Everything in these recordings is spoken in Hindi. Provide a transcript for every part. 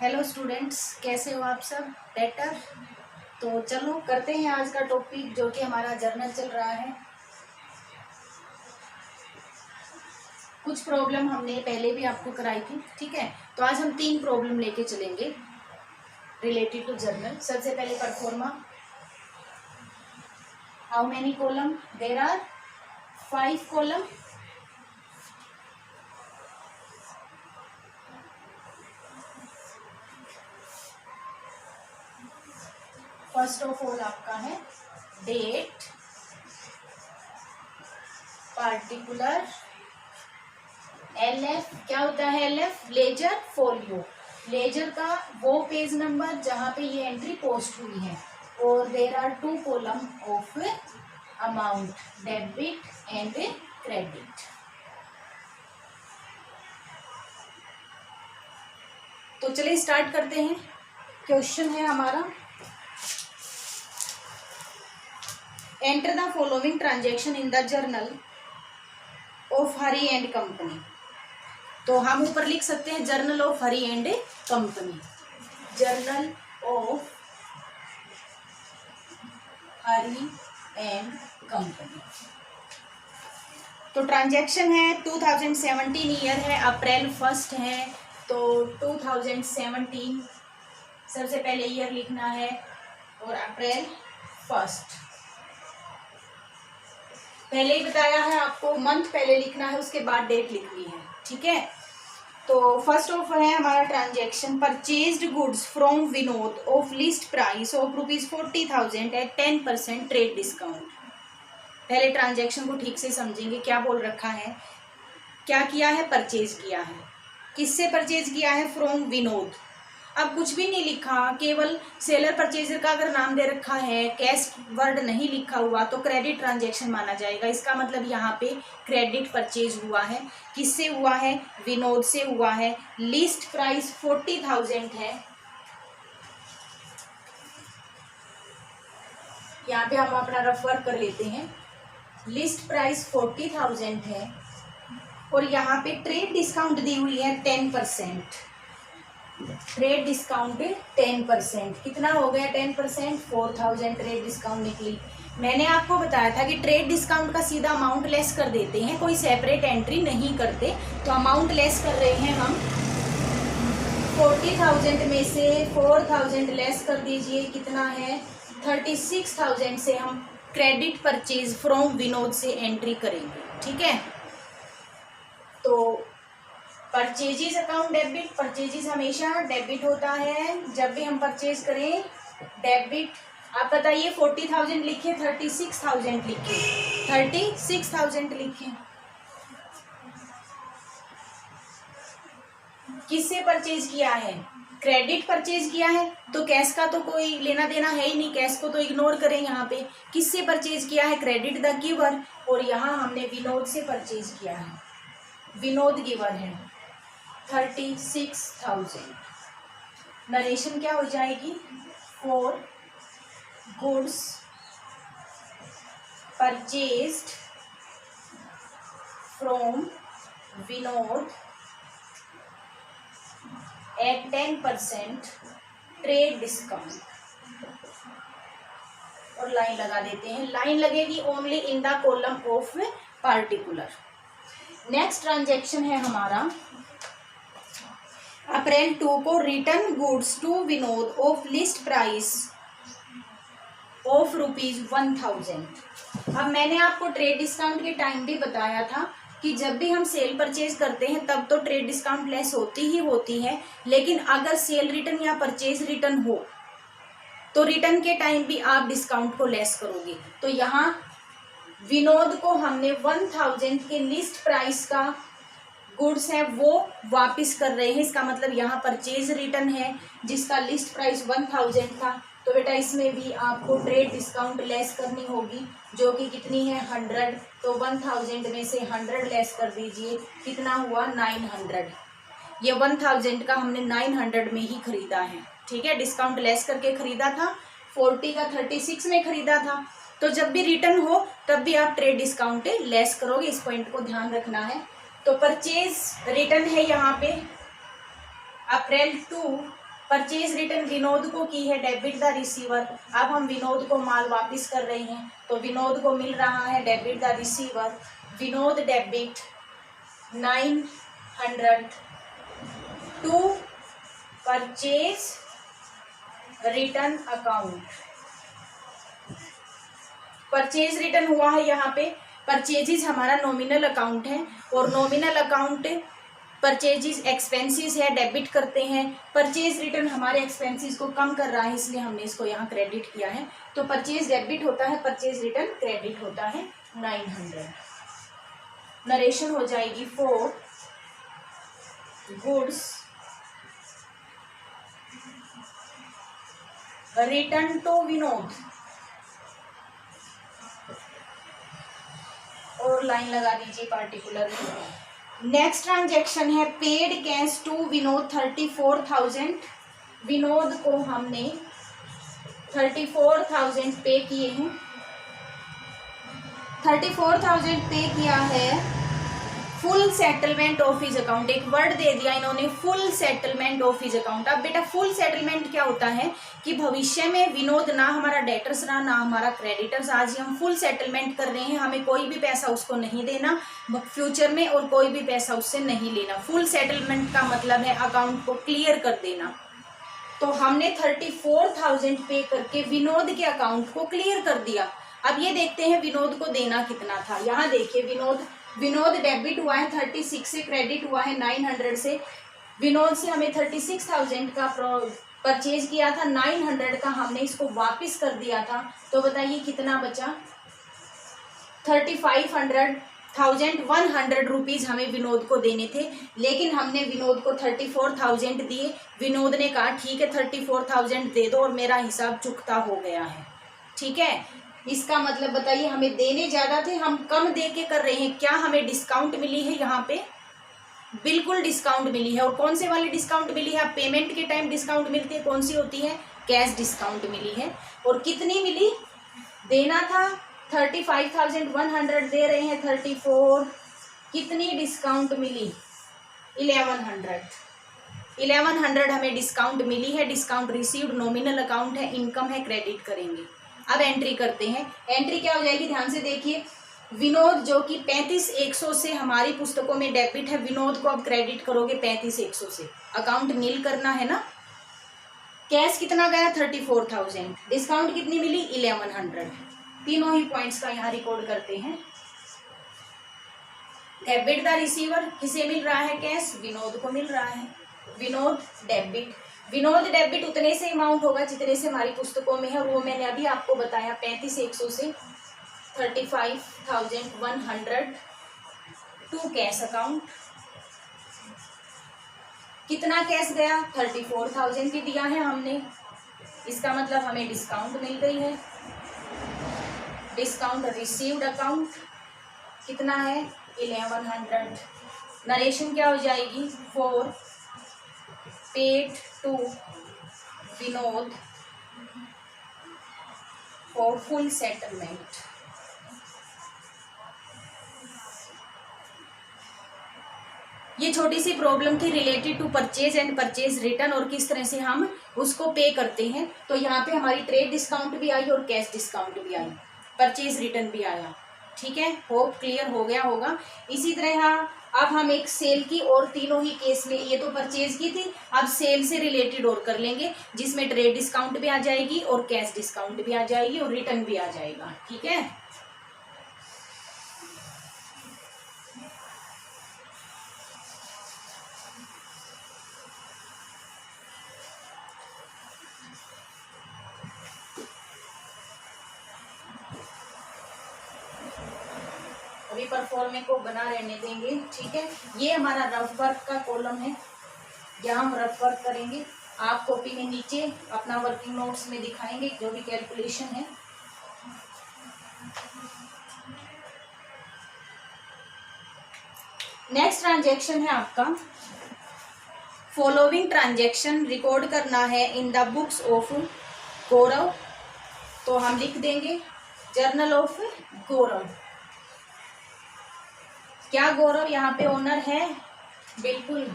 हेलो स्टूडेंट्स, कैसे हो आप सब? बेटर। तो चलो करते हैं आज का टॉपिक, जो कि हमारा जर्नल चल रहा है। कुछ प्रॉब्लम हमने पहले भी आपको कराई थी, ठीक है। तो आज हम 3 प्रॉब्लम लेके चलेंगे रिलेटेड टू जर्नल। सबसे पहले proforma. How many column? There are 5 column. First of all आपका है डेट, पार्टिकुलर, LF। क्या होता है LF? Ledger folio. लेजर का वो पेज नंबर जहां पे ये एंट्री पोस्ट हुई है। और there are 2 column of amount, debit and credit. तो चलिए स्टार्ट करते हैं। क्वेश्चन है हमारा, enter the following transaction in the journal of Hari and company. तो हम ऊपर लिख सकते हैं journal of Hari and company. Journal of Hari and company. तो ट्रांजैक्शन है 2017 ईयर है, अप्रैल 1 है। तो 2017 सबसे पहले ईयर लिखना है और अप्रैल 1। पहले ही बताया है आपको, मंथ पहले लिखना है, उसके बाद डेट लिखनी है, ठीक है। तो फर्स्ट ऑफ है हमारा transaction, purchased goods from Vinod of list price of ₹40,000 at 10% trade discount. पहले ट्रांजैक्शन को ठीक से समझेंगे, क्या बोल रखा है, क्या किया है, परचेज किया है। किससे परचेज किया है? फ्रॉम विनोद। अब कुछ भी नहीं लिखा, केवल सेलर परचेजर का अगर नाम दे रखा है, कैश वर्ड नहीं लिखा हुआ, तो क्रेडिट ट्रांजैक्शन माना जाएगा। इसका मतलब यहाँ पे क्रेडिट परचेज हुआ है। किससे हुआ है? विनोद से हुआ है। लिस्ट प्राइस 40,000 है। यहाँ पे हम अपना रफ वर्क कर लेते हैं। लिस्ट प्राइस 40,000 है और यहाँ पे ट्रेड डिस्काउंट दी हुई है 10%। Trade discount 10%। कितना हो गया 10%? 4,000 ट्रेड डिस्काउंट निकली। मैंने आपको बताया था कि ट्रेड डिस्काउंट का सीधा अमाउंट लेस कर देते हैं, कोई सेपरेट एंट्री नहीं करते। तो अमाउंट लेस कर रहे हैं हम। 40,000 में से 4,000 लेस कर दीजिए, कितना है? 36,000 से हम क्रेडिट परचेज फ्रॉम विनोद से एंट्री करेंगे, ठीक है। तो परचेजेस अकाउंट डेबिट, परचेजेस हमेशा डेबिट होता है जब भी हम परचेज करें, डेबिट। आप बताइए 40,000 लिखे, 36,000 लिखे, 36,000 लिखे। किससे परचेज किया है? क्रेडिट परचेज किया है, तो कैश का तो कोई लेना देना है ही नहीं, कैश को तो इग्नोर करें। यहाँ पे किससे परचेज किया है? Credit the giver. और यहाँ हमने विनोद से परचेज किया है, विनोद गिवर है 36,000। नरेशन क्या हो जाएगी? For goods purchased from Vinod at 10% trade discount. और लाइन लगा देते हैं, लाइन लगेगी only in the column of particular. Next transaction है हमारा, अप्रैल 2 को return goods to Vinod of list price of ₹1,000। अब मैंने आपको ट्रेड डिस्काउंट के टाइम भी बताया था कि जब भी हम सेल परचेज करते हैं तब तो ट्रेड डिस्काउंट लेस होती ही होती है, लेकिन अगर सेल रिटर्न या परचेज रिटर्न हो तो रिटर्न के टाइम भी आप डिस्काउंट को लेस करोगे। तो यहाँ विनोद को हमने 1,000 के लिस्ट प्राइस का गुड्स है वो वापस कर रहे हैं। इसका मतलब यहाँ परचेज रिटर्न है जिसका लिस्ट प्राइस 1,000 था, तो बेटा इसमें भी आपको ट्रेड डिस्काउंट लेस करनी होगी, जो कि कितनी है? 100। तो 1,000 में से 100 लेस कर दीजिए, कितना हुआ? 900। ये 1,000 का हमने 900 में ही खरीदा है, ठीक है। डिस्काउंट लेस करके खरीदा था, 40 का 36 में खरीदा था। तो जब भी रिटर्न हो तब भी आप ट्रेड डिस्काउंट लेस करोगे, इस पॉइंट को ध्यान रखना है। तो परचेज रिटर्न है यहाँ पे अप्रैल 2 परचेज रिटर्न विनोद को की है, डेबिट द रिसीवर। अब हम विनोद को माल वापस कर रहे हैं, तो विनोद को मिल रहा है debit the receiver. Vinod debit 900 to purchase return account. Purchase return हुआ है, यहाँ पे परचेजेज हमारा नॉमिनल अकाउंट है और नॉमिनल अकाउंट परचेजेज एक्सपेंसेस है, डेबिट करते हैं। परचेज रिटर्न हमारे एक्सपेंसेस को कम कर रहा है, इसलिए हमने इसको यहाँ क्रेडिट किया है। तो परचेज डेबिट होता है, परचेज रिटर्न क्रेडिट होता है 900। नरेशन हो जाएगी for goods return to Vinod, और लाइन लगा दीजिए पार्टिकुलर में। नेक्स्ट ट्रांजेक्शन है paid cash to Vinod 34,000। Vinod को हमने 34,000 पे किए हैं। 34,000 पे किया है full settlement of his account. एक वर्ड दे दिया इन्होंने, full settlement of his account. अब बेटा फुल सेटलमेंट क्या होता है कि भविष्य में विनोद ना हमारा डेटर्स रहा ना हमारा क्रेडिटर्स, आज ही हम फुल सेटलमेंट कर रहे हैं, हमें कोई भी पैसा उसको नहीं देना फ्यूचर में और कोई भी पैसा उससे नहीं लेना। फुल सेटलमेंट का मतलब है अकाउंट को क्लियर कर देना। तो हमने 34,000 पे करके विनोद के अकाउंट को क्लियर कर दिया। अब ये देखते हैं विनोद को देना कितना था। यहाँ देखिए विनोद डेबिट हुआ है 36 से, क्रेडिट हुआ है 900 से। विनोद से हमें 36,000 का परचेज किया था, 900 का हमने इसको वापस कर दिया था। तो बताइए कितना बचा? 35,100 रुपीज़ हमें विनोद को देने थे, लेकिन हमने विनोद को 34,000 दिए। विनोद ने कहा ठीक है 34,000 दे दो और मेरा हिसाब चुकता हो गया है। ठीक है, इसका मतलब बताइए हमें देने ज़्यादा थे, हम कम दे के कर रहे हैं। क्या हमें डिस्काउंट मिली है? यहाँ पे बिल्कुल डिस्काउंट मिली है। और कौन से वाली डिस्काउंट मिली है? पेमेंट के टाइम डिस्काउंट मिलती है, कौन सी होती है? कैश डिस्काउंट मिली है। और कितनी मिली? देना था 35,100, दे रहे हैं 34। कितनी डिस्काउंट मिली? 1100 हमें डिस्काउंट मिली है। डिस्काउंट रिसीव्ड, नॉमिनल अकाउंट है, इनकम है, क्रेडिट करेंगे। अब एंट्री करते हैं। एंट्री क्या हो जाएगी? ध्यान से देखिए, विनोद जो कि 35,100 से हमारी पुस्तकों में डेबिट है, विनोद को अब क्रेडिट करोगे 35,100 से। अकाउंट नील करना है ना। कैश कितना गया? 34,000। डिस्काउंट कितनी मिली? 1100। तीनों ही पॉइंट्स का यहाँ रिकॉर्ड करते हैं। डेबिट द रिसीवर, किसे मिल रहा है कैश? विनोद को मिल रहा है। विनोद डेबिट उतने से अमाउंट होगा जितने से हमारी पुस्तकों में है, और वो मैंने अभी आपको बताया 35,100 से 35,100 टू कैश अकाउंट। कितना कैश गया? 34,000 की दिया है हमने, इसका मतलब हमें डिस्काउंट मिल गई है। डिस्काउंट रिसीव्ड अकाउंट कितना है? 1100। नरेशन क्या हो जाएगी? For paid to Vinod for full settlement. ये छोटी सी प्रॉब्लम थी related to purchase and purchase return, और किस तरह से हम उसको पे करते हैं। तो यहाँ पे हमारी ट्रेड डिस्काउंट भी आई और कैश डिस्काउंट भी आई, परचेज रिटर्न भी आया। ठीक है, होप क्लियर हो गया होगा। इसी तरह अब हम एक सेल की, और तीनों ही केस में, ये तो परचेज की थी, अब सेल से रिलेटेड और कर लेंगे, जिसमें ट्रेड डिस्काउंट भी आ जाएगी और कैश डिस्काउंट भी आ जाएगी और रिटर्न भी आ जाएगा। ठीक है, अभी परफॉर्मे को बना रहने देंगे। ठीक है, ये हमारा रफ वर्क का कॉलम है, यहाँ हम रफ वर्क करेंगे। आप कॉपी में नीचे अपना वर्किंग नोट्स में दिखाएंगे जो भी कैलकुलेशन है। नेक्स्ट ट्रांजैक्शन है आपका फॉलोइंग ट्रांजैक्शन रिकॉर्ड करना है इन द बुक्स ऑफ गौरव। तो हम लिख देंगे जर्नल ऑफ गौरव। क्या गौरव यहाँ पे ओनर है? बिल्कुल।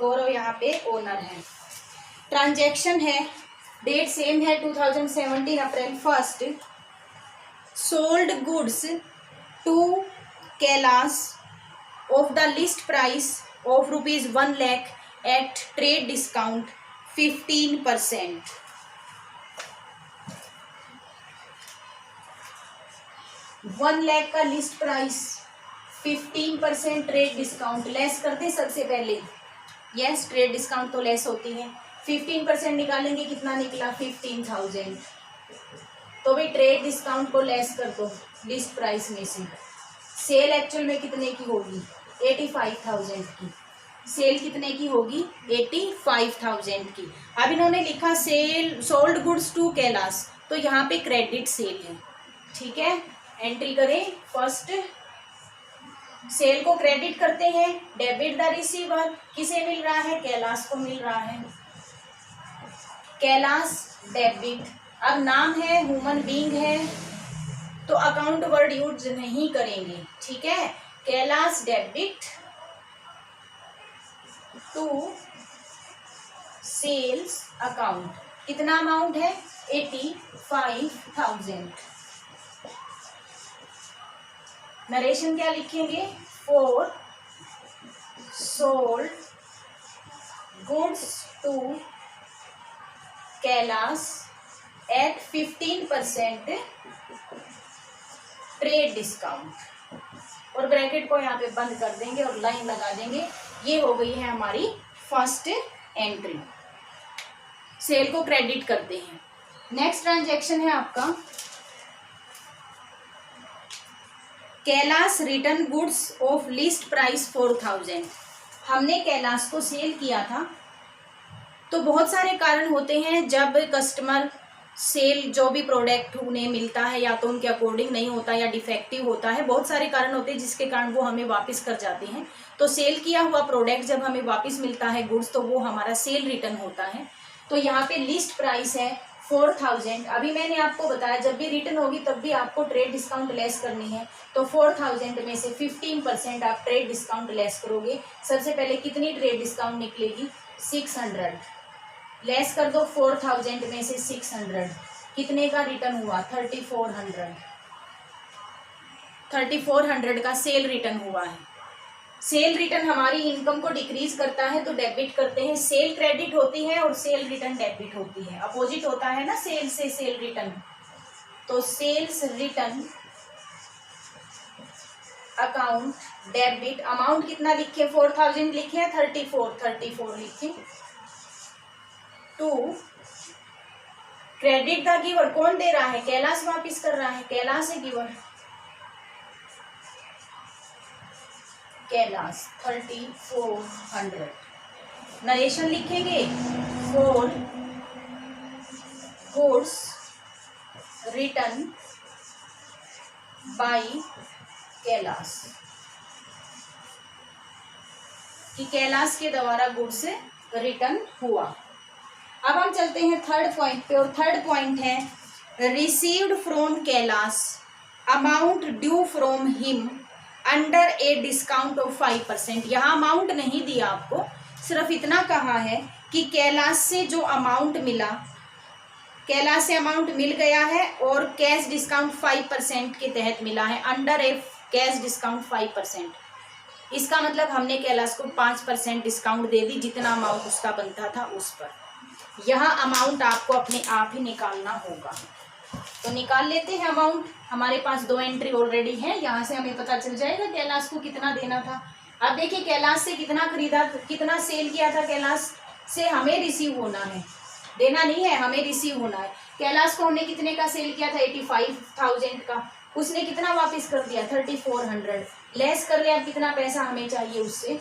गौरव यहाँ पे ओनर है। ट्रांजैक्शन है, डेट सेम है 2017 April 1st। Sold goods to Kailash of the list price of ₹1 lakh at trade discount 15%। 1 lakh का list price, 15% trade discount less करते सबसे पहले। यस, ट्रेड डिस्काउंट तो लेस होती है। 15% निकालेंगे, कितना निकला? 15,000। तो भाई ट्रेड डिस्काउंट को लेस कर दो लिस्ट प्राइस में से। सेल एक्चुअल में कितने की होगी? 85,000 की। सेल कितने की होगी? 85,000 की। अब इन्होंने लिखा sale sold goods to Kailash, तो यहाँ पे क्रेडिट सेल है। ठीक है, एंट्री करें। फर्स्ट सेल को क्रेडिट करते हैं, डेबिट द रिसीवर। किसे मिल रहा है? कैलाश को मिल रहा है। कैलाश डेबिट। अब नाम है, ह्यूमन बीइंग है, तो अकाउंट वर्ड यूज नहीं करेंगे। ठीक है, Kailash debit to sales account. कितना अमाउंट है? 85,000। नरेशन क्या लिखेंगे? For sold goods to Kailash at 15% trade discount, और ब्रैकेट को यहाँ पे बंद कर देंगे और लाइन लगा देंगे। ये हो गई है हमारी फर्स्ट एंट्री। सेल को क्रेडिट करते हैं। नेक्स्ट ट्रांजैक्शन है आपका Kailash return goods of list price 4,000। हमने कैलाश को सेल किया था, तो बहुत सारे कारण होते हैं जब कस्टमर सेल जो भी प्रोडक्ट उन्हें मिलता है या तो उनके अकॉर्डिंग नहीं होता या डिफेक्टिव होता है। बहुत सारे कारण होते हैं जिसके कारण वो हमें वापस कर जाते हैं। तो सेल किया हुआ प्रोडक्ट जब हमें वापस मिलता है गुड्स, तो वो हमारा सेल रिटर्न होता है। तो यहाँ पे लिस्ट प्राइस है 4,000। अभी मैंने आपको बताया जब भी रिटर्न होगी तब भी आपको ट्रेड डिस्काउंट लेस करनी है। तो 4,000 में से 15% आप ट्रेड डिस्काउंट लेस करोगे। सबसे पहले कितनी ट्रेड डिस्काउंट निकलेगी? 600। लेस कर दो 4,000 में से 600, कितने का रिटर्न हुआ? 3,400। 3,400 का सेल रिटर्न हुआ है। सेल रिटर्न हमारी इनकम को डिक्रीज करता है, तो डेबिट करते हैं। सेल क्रेडिट होती है और सेल रिटर्न डेबिट होती है। अपोजिट होता है ना सेल से सेल रिटर्न। तो sales return account debit. Amount कितना लिखे? 4,000 लिखे हैं, 34 लिखे। To credit the giver. कौन दे रहा है? कैलाश वापिस कर रहा है। कैलाश है गिवर। कैलाश 3,400। नरेशन लिखेंगे for goods return by Kailash, कि कैलाश के द्वारा गुड्स रिटर्न हुआ। अब हम चलते हैं थर्ड पॉइंट पे, और थर्ड पॉइंट है received from Kailash amount due from him under a discount of 5%। यहाँ अमाउंट नहीं दिया आपको, सिर्फ इतना कहा है कि कैलाश से जो अमाउंट मिला, कैलाश से अमाउंट मिल गया है और कैश डिस्काउंट 5% के तहत मिला है। अंडर ए कैश डिस्काउंट 5%, इसका मतलब हमने कैलाश को 5% डिस्काउंट दे दी, जितना अमाउंट उसका बनता था उस पर। यह अमाउंट आपको अपने आप ही निकालना होगा, तो निकाल लेते हैं अमाउंट। हमारे पास 2 एंट्री ऑलरेडी है, यहाँ से हमें पता चल जाएगा कैलाश को कितना देना था। अब देखिए कैलाश से कितना खरीदा, कितना सेल किया था। कैलाश से हमें रिसीव होना है, देना नहीं है, हमें रिसीव होना है। कैलाश को हमने कितने का सेल किया था? 85,000 का। उसने कितना वापस कर दिया? 3,400। लेस कर ले अब कितना पैसा हमें चाहिए उससे?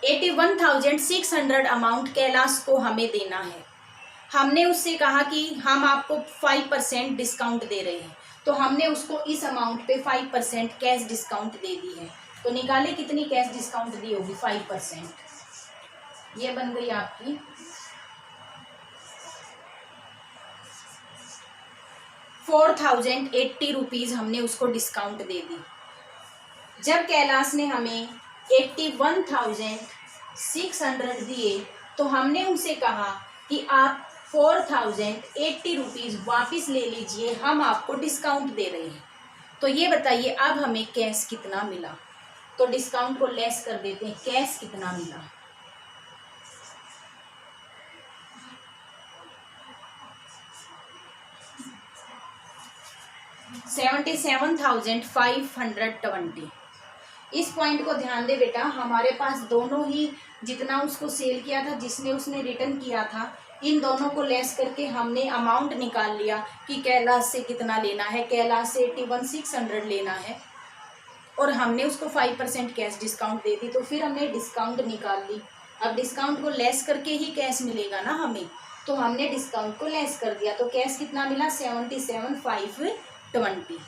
81,600 अमाउंट कैलाश को हमें देना है। हमने उससे कहा कि हम आपको 5% डिस्काउंट दे रहे हैं, तो हमने उसको इस अमाउंट पे 5% कैश डिस्काउंट दे दी है। तो निकाले कितनी कैश डिस्काउंट दी होगी? 5%। ये बन गई आपकी 4,080 रुपीज हमने उसको डिस्काउंट दे दी। जब कैलाश ने हमें 81,600 दिए तो हमने उनसे कहा कि आप 4,080 रुपीज़ वापिस ले लीजिए, हम आपको डिस्काउंट दे रहे हैं। तो ये बताइए अब हमें कैश कितना मिला। तो डिस्काउंट को लेस कर देते हैं, कैश कितना मिला। 77,520। इस पॉइंट को ध्यान दे बेटा, हमारे पास दोनों ही जितना उसको सेल किया था, जिसने उसने रिटर्न किया था, इन दोनों को लेस करके हमने अमाउंट निकाल लिया कि कैलाश से कितना लेना है। कैलाश से 81,600 लेना है और हमने उसको 5% कैश डिस्काउंट दे दी, तो फिर हमने डिस्काउंट निकाल ली। अब डिस्काउंट को लेस करके ही कैश मिलेगा ना हमें, तो हमने डिस्काउंट को लेस कर दिया, तो कैश कितना मिला 77,520।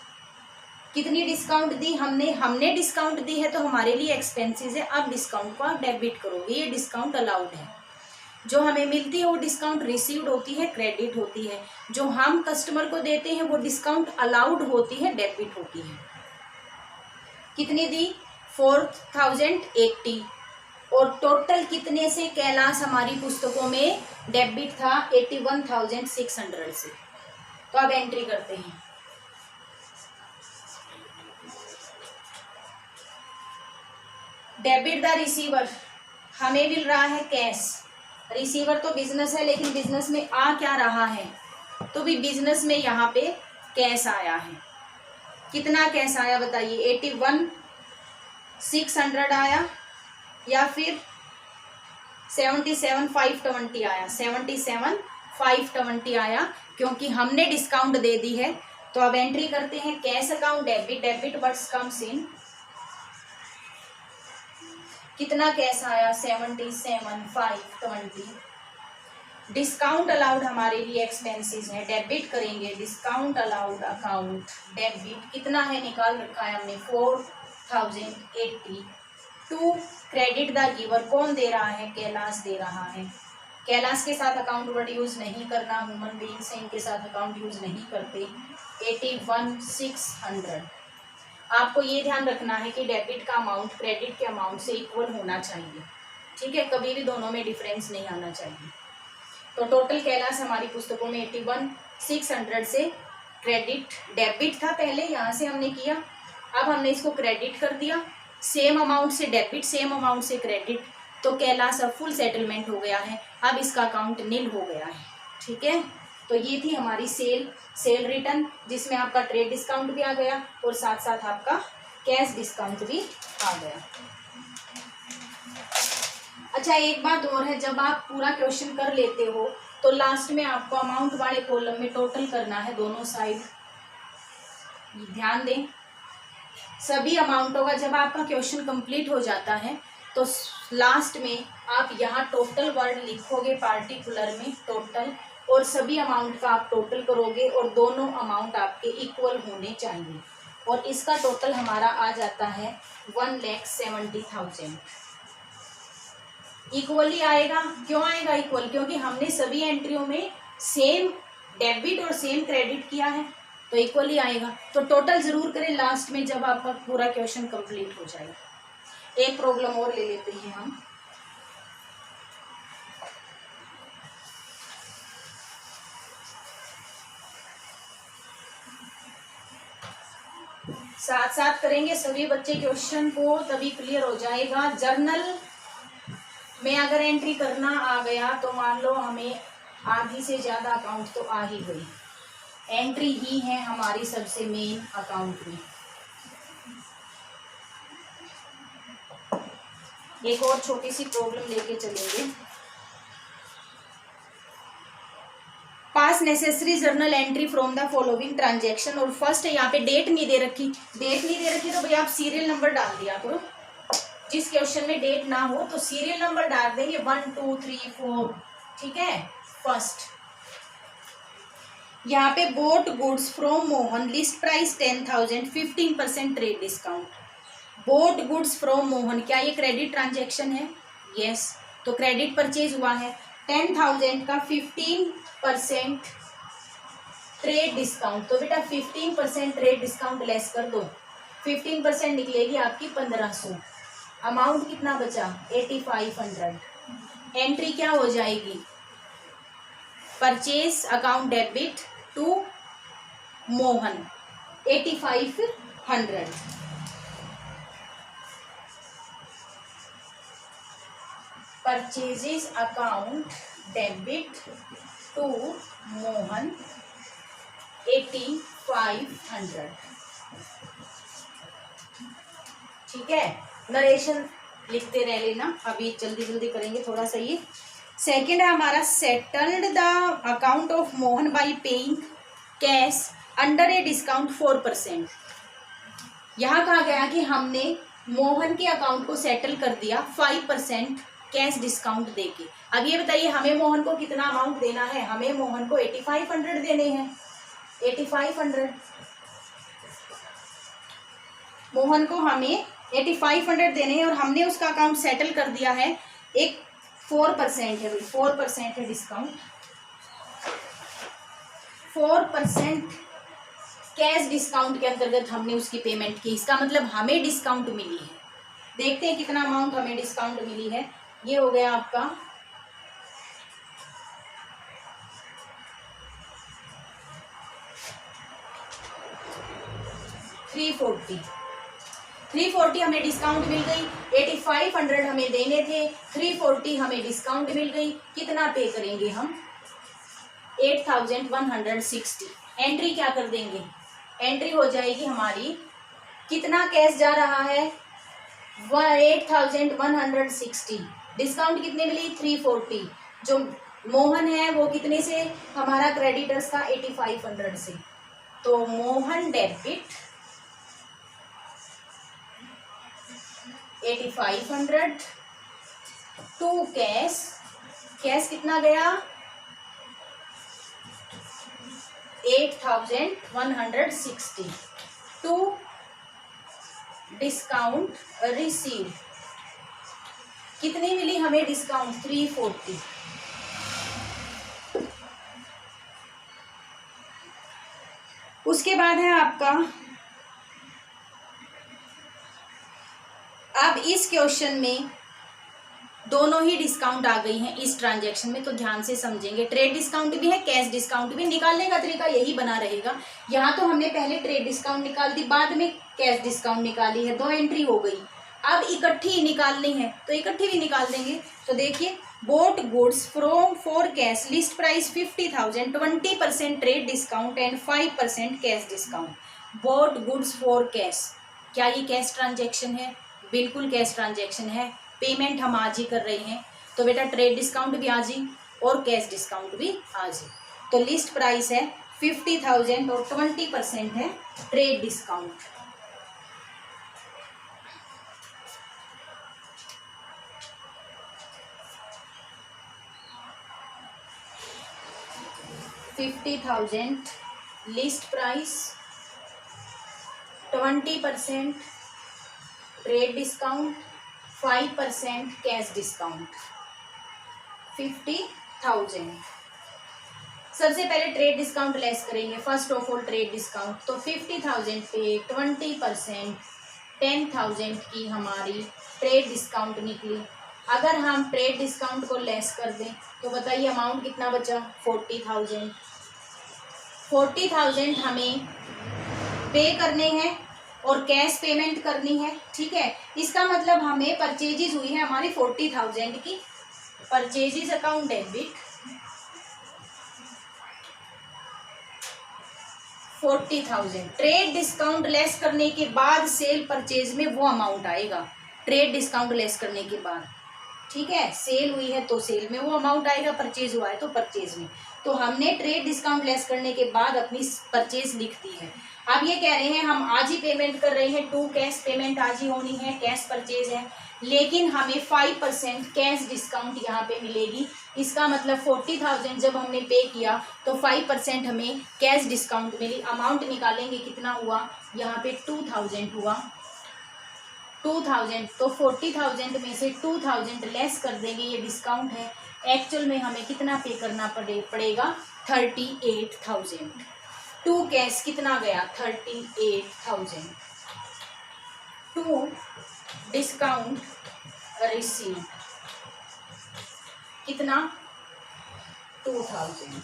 कितनी डिस्काउंट दी हमने डिस्काउंट दी है तो हमारे लिए एक्सपेंसेस है। अब डिस्काउंट को आप डेबिट करोगे, ये डिस्काउंट अलाउड है। जो हमें मिलती है वो डिस्काउंट रिसीव्ड होती है, क्रेडिट होती है। जो हम कस्टमर को देते हैं वो डिस्काउंट अलाउड होती है, डेबिट होती है। कितनी दी 4,080 और टोटल कितने से कैलाश हमारी पुस्तकों में डेबिट था 81,600 से। तो अब एंट्री करते हैं। डेबिट द रिसीवर, हमें मिल रहा है कैश। रिसीवर तो बिजनेस है, लेकिन बिजनेस में आ क्या रहा है, तो भी बिजनेस में यहाँ पे कैश आया है। कितना कैश आया बताइए, 81,600 आया या फिर 77,520 आया। 77,520 आया क्योंकि हमने डिस्काउंट दे दी है। तो अब एंट्री करते हैं cash account debit, debit words comes in. कितना कैश आया 77,520। डिस्काउंट अलाउड हमारे लिए एक्सपेंसेस है, डेबिट करेंगे। डिस्काउंट अलाउड अकाउंट डेबिट कितना है निकाल रखा है हमने 4,080 टू क्रेडिट द गिवर। कौन दे रहा है, कैलाश दे रहा है। कैलाश के साथ अकाउंट वर्ड यूज नहीं करना, ह्यूमन बीइंग्स हैं इनके साथ अकाउंट यूज नहीं करते। 81,600। आपको ये ध्यान रखना है कि डेबिट का अमाउंट क्रेडिट के अमाउंट से इक्वल होना चाहिए, ठीक है, कभी भी दोनों में डिफरेंस नहीं आना चाहिए। तो टोटल कैलाश हमारी पुस्तकों में 81,600 से क्रेडिट, डेबिट था पहले, यहाँ से हमने किया, अब हमने इसको क्रेडिट कर दिया। सेम अमाउंट से डेबिट, सेम अमाउंट से क्रेडिट, तो कैलाश अब फुल सेटलमेंट हो गया है, अब इसका अकाउंट नील हो गया है, ठीक है। तो ये थी हमारी सेल रिटर्न, जिसमें आपका ट्रेड डिस्काउंट भी आ गया और साथ साथ आपका कैश डिस्काउंट भी आ गया। अच्छा, एक बात और है, जब आप पूरा क्वेश्चन कर लेते हो तो लास्ट में आपको अमाउंट वाले कॉलम में टोटल करना है दोनों साइड। ध्यान दें, सभी अमाउंटों का जब आपका क्वेश्चन कंप्लीट हो जाता है तो लास्ट में आप यहाँ टोटल वर्ड लिखोगे, पार्टिकुलर में टोटल, और सभी अमाउंट का आप टोटल करोगे और दोनों अमाउंट आपके इक्वल होने चाहिए। और इसका टोटल हमारा आ जाता है 1,70,000। इक्वली आएगा। क्यों आएगा इक्वल, क्योंकि हमने सभी एंट्रियों में सेम डेबिट और सेम क्रेडिट किया है, तो इक्वली आएगा। तो टोटल जरूर करें लास्ट में जब आपका पूरा क्वेश्चन कंप्लीट हो जाए। एक प्रॉब्लम और ले लेते हैं हम। साथ साथ करेंगे सभी बच्चे क्वेश्चन को, तभी क्लियर हो जाएगा। जर्नल में अगर एंट्री करना आ गया तो मान लो हमें आधी से ज़्यादा अकाउंट तो आ ही गई, एंट्री ही है हमारी सबसे मेन अकाउंट में। एक और छोटी सी प्रॉब्लम लेके चलेंगे। पास necessary journal entry from the following transaction, और फर्स्ट यहाँ पे डेट नहीं दे रखी, डेट नहीं दे रखी तो भैया आप सीरियल नंबर डाल दिया करो। जिस क्वेश्चन में डेट ना हो तो सीरियल नंबर डाल देंगे 1 2 3 4, ठीक है। फर्स्ट यहाँ पे boat goods from Mohan, list price 10,000, 15% trade discount. Boat goods from Mohan, क्या ये क्रेडिट ट्रांजैक्शन है? यस। तो क्रेडिट परचेज हुआ है। 10,000 का 15% ट्रेड डिस्काउंट, तो बेटा 15% ट्रेड डिस्काउंट लेस कर दो, 15% निकलेगी आपकी 1500। अमाउंट कितना बचा 8500। एंट्री क्या हो जाएगी, purchase account debit to Mohan 8500। Purchases account debit to Mohan 8500। ठीक है, नरेशन लिखते रह लेना, अभी जल्दी जल्दी करेंगे थोड़ा सा। ये सेकंड है हमारा, settled the account of Mohan bye paying cash under a discount 4%। यहाँ कहा गया कि हमने मोहन के अकाउंट को सेटल कर दिया 5% कैश डिस्काउंट देके। अब ये बताइए हमें मोहन को कितना अमाउंट देना है, हमें मोहन को 8500 देने हैं। 8500 मोहन को हमें 8500 देने हैं और हमने उसका अकाउंट सेटल कर दिया है। एक 4% है, 4% है डिस्काउंट, 4% कैश डिस्काउंट के अंतर्गत हमने उसकी पेमेंट की। इसका मतलब हमें डिस्काउंट मिली है। देखते हैं कितना अमाउंट हमें डिस्काउंट मिली है। ये हो गया आपका 340 हमें डिस्काउंट मिल गई। 8500 हमें देने थे, 340 हमें डिस्काउंट मिल गई। कितना पे करेंगे हम, 8160। एंट्री क्या कर देंगे, एंट्री हो जाएगी हमारी, कितना कैश जा रहा है 8160। डिस्काउंट कितने मिली 340। जो मोहन है वो कितने से, हमारा क्रेडिटर्स का 8500 से। तो Mohan debit 8500 to cash, cash कितना गया 8160 टू डिस्काउंट रिसीव। कितनी मिली हमें डिस्काउंट 340। उसके बाद है आपका, अब इस क्वेश्चन में दोनों ही डिस्काउंट आ गई हैं इस ट्रांजैक्शन में, तो ध्यान से समझेंगे। ट्रेड डिस्काउंट भी है, कैश डिस्काउंट भी। निकालने का तरीका यही बना रहेगा। यहाँ तो हमने पहले ट्रेड डिस्काउंट निकाल दी, बाद में कैश डिस्काउंट निकाली है, 2 एंट्री हो गई। अब इकट्ठी निकालनी है तो इकट्ठी भी निकाल देंगे। तो देखिए, boat goods from for cash, list price 50,000, 20% trade discount and 5% cash discount. Boat goods for cash, क्या ये कैश ट्रांजेक्शन है? बिल्कुल कैश ट्रांजेक्शन है। पेमेंट हम आज ही कर रहे हैं, तो बेटा ट्रेड डिस्काउंट भी आज ही और कैश डिस्काउंट भी आज ही। तो लिस्ट प्राइस है 50,000 और 20% है trade discount. $50,000 list price, 20% trade discount, 5% cash discount. 50,000। सबसे पहले ट्रेड डिस्काउंट लेस करेंगे। First of all trade discount, तो 50,000 पे 20% 10,000 की हमारी ट्रेड डिस्काउंट निकली। अगर हम ट्रेड डिस्काउंट को लेस कर दें तो बताइए अमाउंट कितना बचा 40,000। 40,000 हमें पे करने हैं और कैश पेमेंट करनी है। ठीक है, इसका मतलब हमें परचेजेज हुई है हमारी 40,000 की। Purchases account debit 40,000, trade discount less करने के बाद सेल परचेज में वो अमाउंट आएगा। ट्रेड डिस्काउंट लेस करने के बाद, ठीक है, सेल हुई है तो सेल में वो अमाउंट आएगा, परचेज हुआ है तो परचेज में। तो हमने ट्रेड डिस्काउंट लेस करने के बाद अपनी परचेज लिख दी है। अब ये कह रहे हैं हम आज ही पेमेंट कर रहे हैं, 2 कैश पेमेंट आज ही होनी है, कैश परचेज है, लेकिन हमें 5% कैश डिस्काउंट यहाँ पे मिलेगी। इसका मतलब 40,000 जब हमने पे किया तो 5% हमें कैश डिस्काउंट मिली। अमाउंट निकालेंगे कितना हुआ, यहाँ पे 2,000 हुआ, 2,000। तो 40,000 में से 2,000 लेस कर देंगे, ये डिस्काउंट है। एक्चुअल में हमें कितना पे करना पड़ेगा 38,000। 2 कैश कितना गया 38,000। टू डिस्काउंट रिसीव, कितना 2000।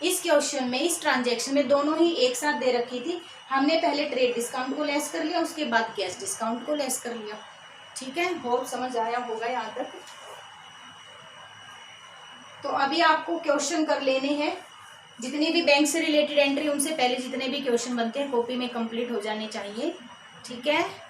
इस क्वेश्चन में, इस ट्रांजैक्शन में दोनों ही एक साथ दे रखी थी। हमने पहले ट्रेड डिस्काउंट को लेस कर लिया, उसके बाद कैश डिस्काउंट को लेस कर लिया। ठीक है, होप समझ आया होगा यहाँ तक। तो अभी आपको क्वेश्चन कर लेने हैं, जितनी भी बैंक से रिलेटेड एंट्री, उनसे पहले जितने भी क्वेश्चन बनते हैं कॉपी में कंप्लीट हो जाने चाहिए। ठीक है।